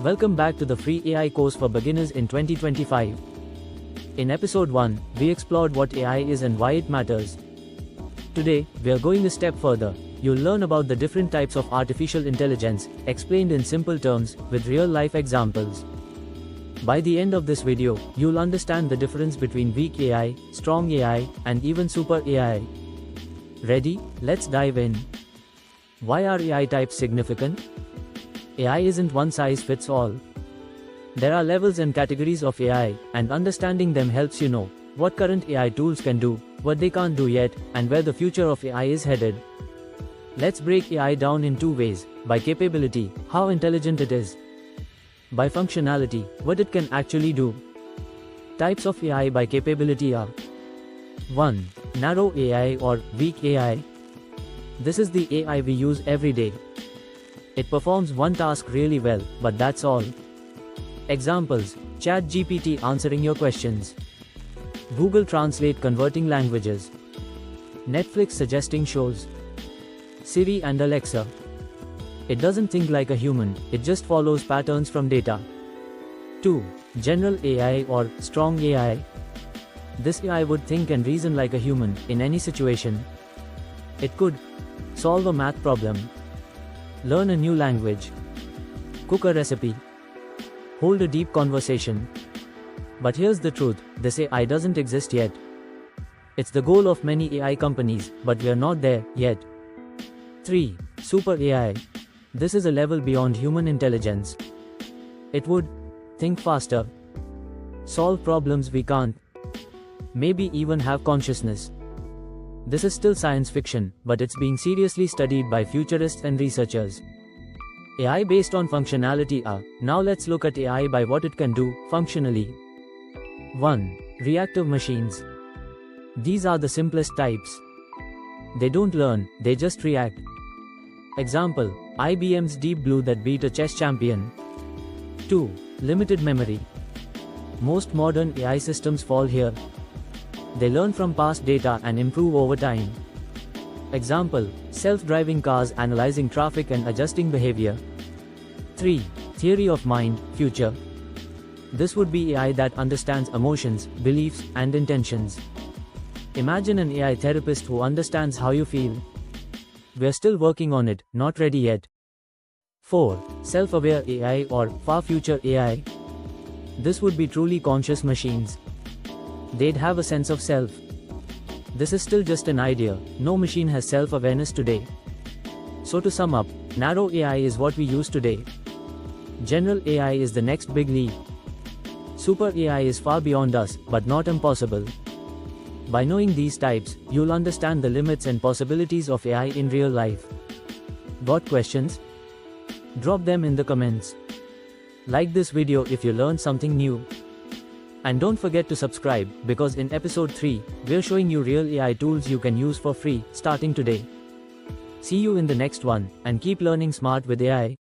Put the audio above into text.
Welcome back to the free AI course for beginners in 2025. In episode 1, we explored what AI is and why it matters. Today, we are going a step further. You'll learn about the different types of artificial intelligence, explained in simple terms, with real-life examples. By the end of this video, you'll understand the difference between weak AI, strong AI, and even super AI. Ready? Let's dive in. Why are AI types significant? AI isn't one size fits all. There are levels and categories of AI, and understanding them helps you know what current AI tools can do, what they can't do yet, and where the future of AI is headed. Let's break AI down in two ways: by capability, how intelligent it is; by functionality, what it can actually do. Types of AI by capability are: 1. Narrow AI or weak AI. This is the AI we use every day. It performs one task really well, but that's all. Examples: ChatGPT answering your questions, Google Translate converting languages, Netflix suggesting shows, Siri and Alexa. It doesn't think like a human, it just follows patterns from data. 2. General AI or strong AI. This AI would think and reason like a human, in any situation. It could solve a math problem, learn a new language, cook a recipe, hold a deep conversation. But here's the truth, this AI doesn't exist yet. It's the goal of many AI companies, but we're not there yet. 3. Super AI. This is a level beyond human intelligence. It would think faster, solve problems we can't, maybe even have consciousness. This is still science fiction, but it's being seriously studied by futurists and researchers. AI based on functionality are. Now let's look at AI by what it can do, functionally. 1. Reactive machines. These are the simplest types. They don't learn, they just react. Example: IBM's Deep Blue that beat a chess champion. 2. Limited memory. Most modern AI systems fall here. They learn from past data and improve over time. Example: self-driving cars analyzing traffic and adjusting behavior. 3. Theory of mind, future. This would be AI that understands emotions, beliefs, and intentions. Imagine an AI therapist who understands how you feel. We're still working on it, not ready yet. 4. Self-aware AI or far future AI. This would be truly conscious machines. They'd have a sense of self. This is still just an idea, no machine has self-awareness today. So to sum up, narrow AI is what we use today. General AI is the next big leap. Super AI is far beyond us, but not impossible. By knowing these types, you'll understand the limits and possibilities of AI in real life. Got questions? Drop them in the comments. Like this video if you learned something new. And don't forget to subscribe, because in episode 3, we're showing you real AI tools you can use for free, starting today. See you in the next one, and keep learning smart with AI.